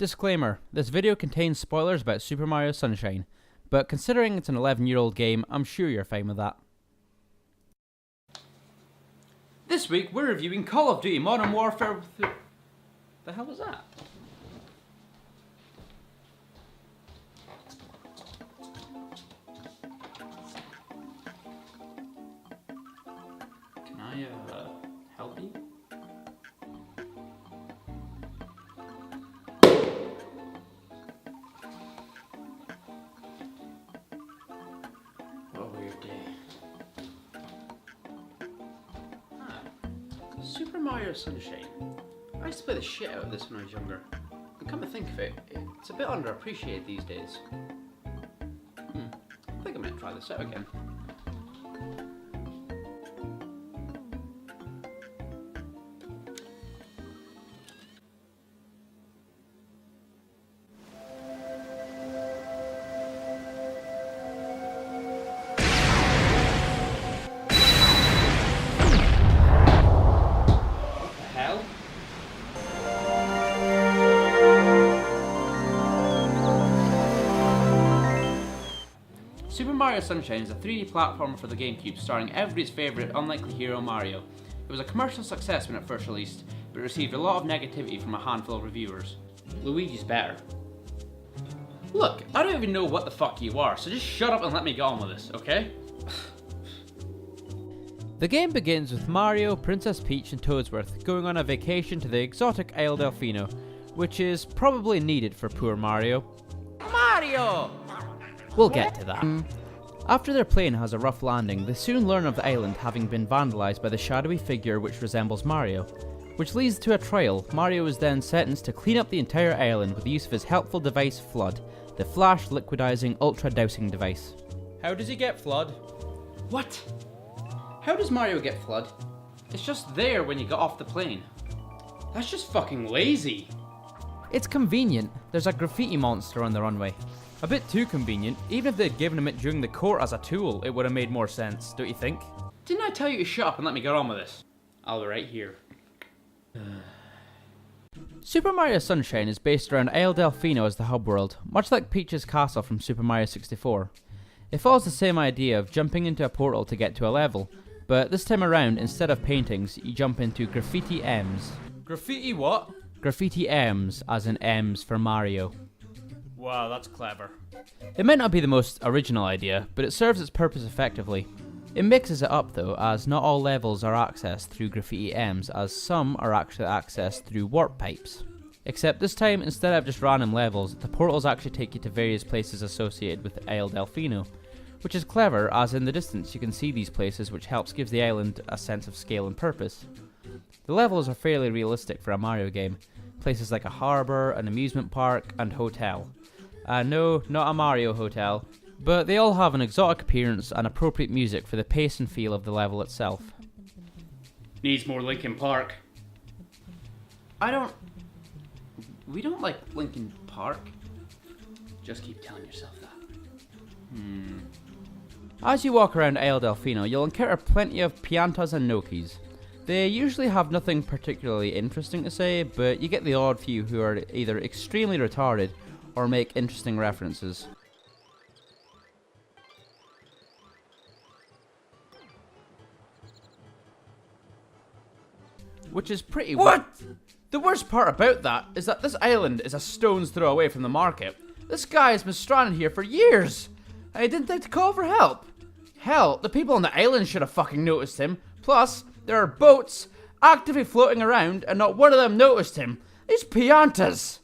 Disclaimer, this video contains spoilers about Super Mario Sunshine, but considering it's an 11-year-old game, I'm sure you're fine with that. This week we're reviewing Call of Duty Modern Warfare with the hell was that? Can I help you? What a weird day. Super Mario Sunshine. I used to play the shit out of this when I was younger. And come to think of it, it's a bit underappreciated these days. I think I might try this out again. Super Mario Sunshine is a 3D platformer for the Gamecube starring everybody's favourite unlikely hero Mario. It was a commercial success when it first released, but it received a lot of negativity from a handful of reviewers. Luigi's better. Look, I don't even know what the fuck you are, so just shut up and let me get on with this, okay? The game begins with Mario, Princess Peach and Toadsworth going on a vacation to the exotic Isle Delfino, which is probably needed for poor Mario. Mario! We'll get to that. After their plane has a rough landing, they soon learn of the island having been vandalized by the shadowy figure which resembles Mario, which leads to a trial. Mario is then sentenced to clean up the entire island with the use of his helpful device Flood, the flash liquidizing ultra dousing device. How does he get Flood? What? How does Mario get Flood? It's just there when you get off the plane. That's just fucking lazy. It's convenient. There's a graffiti monster on the runway. A bit too convenient. Even if they'd given him it during the court as a tool, it would have made more sense, don't you think? Didn't I tell you to shut up and let me get on with this? I'll be right here. Super Mario Sunshine is based around Isle Delfino as the hub world, much like Peach's castle from Super Mario 64. It follows the same idea of jumping into a portal to get to a level, but this time around, instead of paintings, you jump into graffiti M's. Graffiti what? Graffiti M's, as in M's for Mario. Wow, that's clever. It might not be the most original idea, but it serves its purpose effectively. It mixes it up though, as not all levels are accessed through graffiti M's, as some are actually accessed through warp pipes. Except this time, instead of just random levels, the portals actually take you to various places associated with Isle Delfino, which is clever as in the distance you can see these places, which helps give the island a sense of scale and purpose. The levels are fairly realistic for a Mario game, places like a harbour, an amusement park and hotel. No, not a Mario hotel, but they all have an exotic appearance and appropriate music for the pace and feel of the level itself. Needs more Linkin Park. We don't like Linkin Park. Just keep telling yourself that. As you walk around Isle Delfino, you'll encounter plenty of piantas and gnocchis. They usually have nothing particularly interesting to say, but you get the odd few who are either extremely retarded or make interesting references. Which is pretty What? The worst part about that is that this island is a stone's throw away from the market. This guy has been stranded here for years, and he didn't think to call for help. Hell, the people on the island should have fucking noticed him. Plus, there are boats actively floating around and not one of them noticed him. These piantas!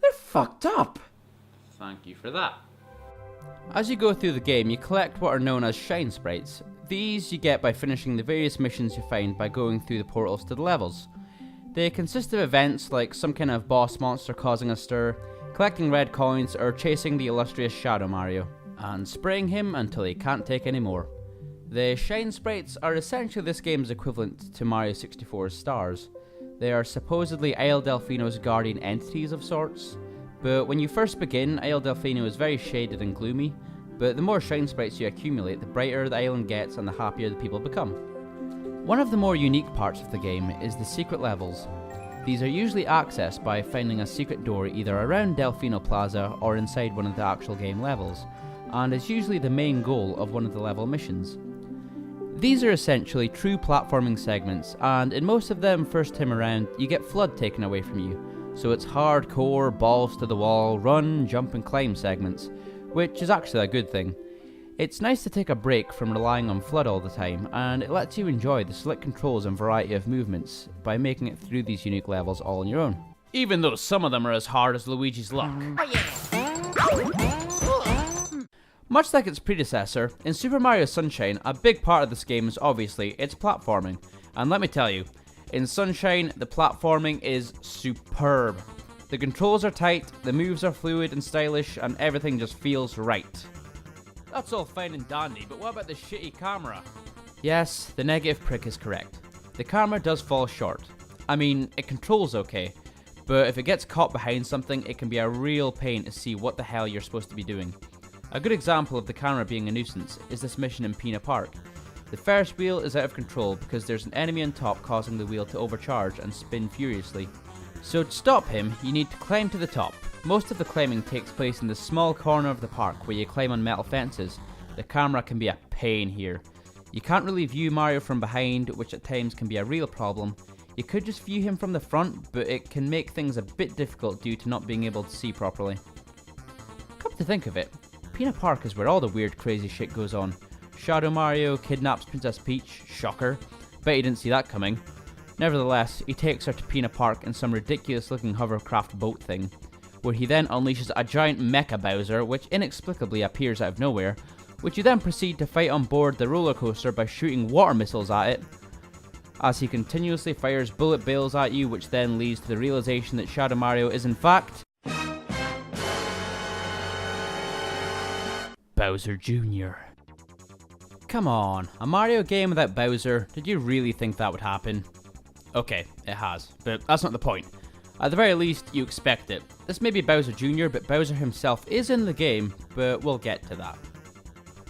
They're fucked up. Thank you for that. As you go through the game, you collect what are known as shine sprites. These you get by finishing the various missions you find by going through the portals to the levels. They consist of events like some kind of boss monster causing a stir, collecting red coins, or chasing the illustrious Shadow Mario, and spraying him until he can't take any more. The shine sprites are essentially this game's equivalent to Mario 64's stars. They are supposedly Isle Delfino's guardian entities of sorts, but when you first begin, Isle Delfino is very shaded and gloomy, but the more shine sprites you accumulate, the brighter the island gets and the happier the people become. One of the more unique parts of the game is the secret levels. These are usually accessed by finding a secret door either around Delfino Plaza or inside one of the actual game levels, and is usually the main goal of one of the level missions. These are essentially true platforming segments, and in most of them first time around you get FLUDD taken away from you, so it's hardcore, balls to the wall, run, jump and climb segments, which is actually a good thing. It's nice to take a break from relying on FLUDD all the time, and it lets you enjoy the slick controls and variety of movements by making it through these unique levels all on your own. Even though some of them are as hard as Luigi's Luck. Much like its predecessor, in Super Mario Sunshine, a big part of this game is obviously its platforming. And let me tell you, in Sunshine, the platforming is superb. The controls are tight, the moves are fluid and stylish, and everything just feels right. That's all fine and dandy, but what about the shitty camera? Yes, the negative prick is correct. The camera does fall short. I mean, it controls okay, but if it gets caught behind something, it can be a real pain to see what the hell you're supposed to be doing. A good example of the camera being a nuisance is this mission in Pina Park. The Ferris wheel is out of control because there's an enemy on top causing the wheel to overcharge and spin furiously. So to stop him, you need to climb to the top. Most of the climbing takes place in the small corner of the park where you climb on metal fences. The camera can be a pain here. You can't really view Mario from behind, which at times can be a real problem. You could just view him from the front, but it can make things a bit difficult due to not being able to see properly. Come to think of it, Pina Park is where all the weird crazy shit goes on. Shadow Mario kidnaps Princess Peach, shocker. Bet you didn't see that coming. Nevertheless, he takes her to Pina Park in some ridiculous looking hovercraft boat thing, where he then unleashes a giant mecha Bowser which inexplicably appears out of nowhere, which you then proceed to fight on board the roller coaster by shooting water missiles at it, as he continuously fires bullet bills at you, which then leads to the realization that Shadow Mario is in fact Bowser Jr. Come on, a Mario game without Bowser, did you really think that would happen? Okay, it has, but that's not the point. At the very least, you expect it. This may be Bowser Jr., but Bowser himself is in the game, but we'll get to that.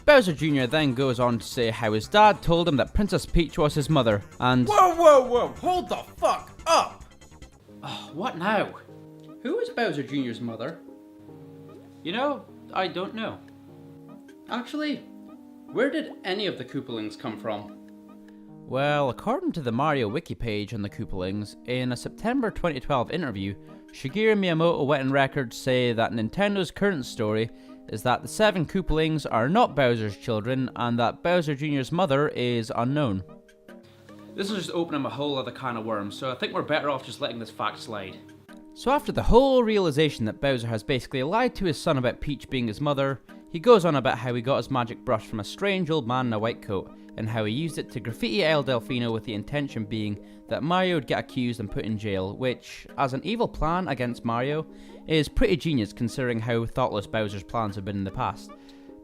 Bowser Jr. then goes on to say how his dad told him that Princess Peach was his mother, and Whoa, hold the fuck up! Oh, what now? Who is Bowser Jr.'s mother? You know, I don't know. Actually, where did any of the Koopalings come from? Well, according to the Mario wiki page on the Koopalings, in a September 2012 interview, Shigeru Miyamoto went on record to say that Nintendo's current story is that the 7 Koopalings are not Bowser's children and that Bowser Jr.'s mother is unknown. This is just opening a whole other can of worms, so I think we're better off just letting this fact slide. So after the whole realization that Bowser has basically lied to his son about Peach being his mother, he goes on about how he got his magic brush from a strange old man in a white coat, and how he used it to graffiti El Delfino with the intention being that Mario would get accused and put in jail, which, as an evil plan against Mario, is pretty genius considering how thoughtless Bowser's plans have been in the past.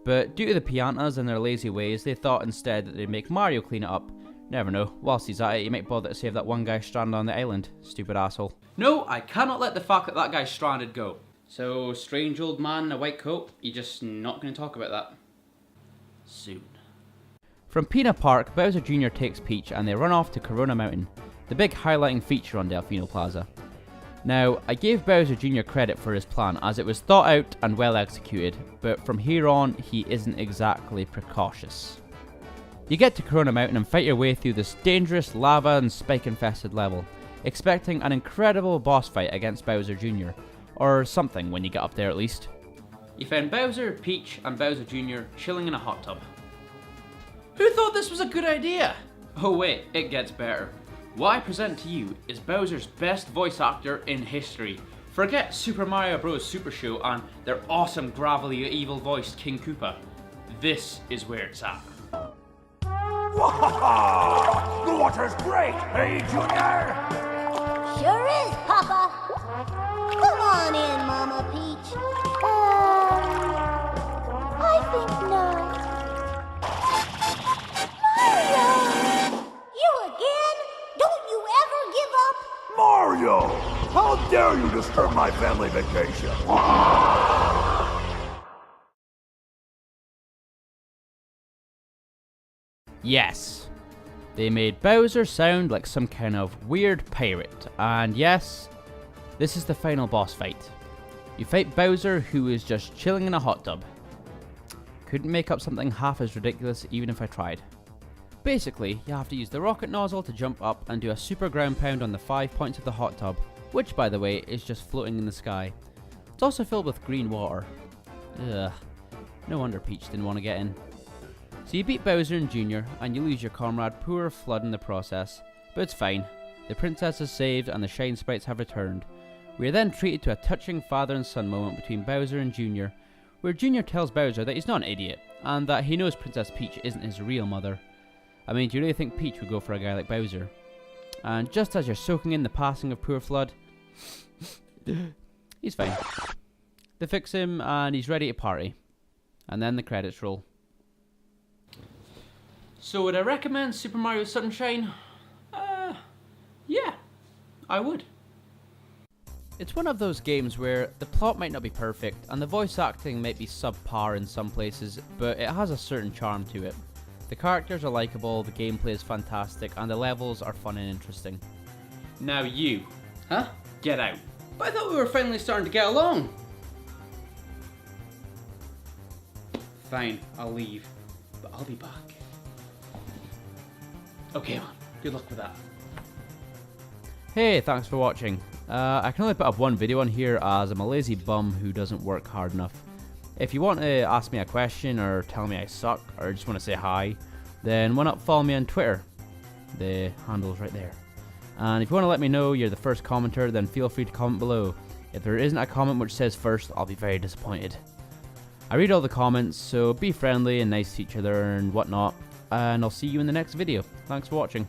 But due to the Piantas and their lazy ways, they thought instead that they'd make Mario clean it up. Never know, whilst he's at it, he might bother to save that one guy stranded on the island. Stupid asshole. No, I cannot let the fact that that guy's stranded go. So, strange old man in a white coat, you're just not going to talk about that? Soon. From Pina Park, Bowser Jr. takes Peach and they run off to Corona Mountain, the big highlighting feature on Delfino Plaza. Now, I gave Bowser Jr. credit for his plan as it was thought out and well executed, but from here on, he isn't exactly precautious. You get to Corona Mountain and fight your way through this dangerous lava and spike infested level, expecting an incredible boss fight against Bowser Jr., or something when you get up there at least. You find Bowser, Peach and Bowser Jr. chilling in a hot tub. Who thought this was a good idea? Oh wait, it gets better. What I present to you is Bowser's best voice actor in history. Forget Super Mario Bros. Super Show and their awesome gravelly evil voiced King Koopa. This is where it's at. Wow! The water's great, hey Junior? Sure is, Papa. Come on in, Mama Peach. I think not. Mario! You again? Don't you ever give up? Mario! How dare you disturb my family vacation? Yes. They made Bowser sound like some kind of weird pirate, and yes, this is the final boss fight. You fight Bowser, who is just chilling in a hot tub. Couldn't make up something half as ridiculous even if I tried. Basically, you have to use the rocket nozzle to jump up and do a super ground pound on the 5 points of the hot tub, which by the way is just floating in the sky. It's also filled with green water. Ugh, no wonder Peach didn't want to get in. So you beat Bowser and Jr. and you lose your comrade Poor Flood in the process, but it's fine. The princess is saved and the Shine Sprites have returned. We are then treated to a touching father and son moment between Bowser and Jr., where Jr. tells Bowser that he's not an idiot, and that he knows Princess Peach isn't his real mother. I mean, do you really think Peach would go for a guy like Bowser? And just as you're soaking in the passing of Poor Flood, he's fine. They fix him and he's ready to party. And then the credits roll. So would I recommend Super Mario Sunshine? Yeah, I would. It's one of those games where the plot might not be perfect and the voice acting might be subpar in some places, but it has a certain charm to it. The characters are likeable, the gameplay is fantastic, and the levels are fun and interesting. Now you, huh? Get out. But I thought we were finally starting to get along. Fine, I'll leave, but I'll be back. Okay man, good luck with that. Hey, thanks for watching. I can only put up one video on here as I'm a lazy bum who doesn't work hard enough. If you want to ask me a question or tell me I suck or just want to say hi, then why not follow me on Twitter? The handle's right there. And if you want to let me know you're the first commenter, then feel free to comment below. If there isn't a comment which says first, I'll be very disappointed. I read all the comments, so be friendly and nice to each other and whatnot, and I'll see you in the next video. Thanks for watching.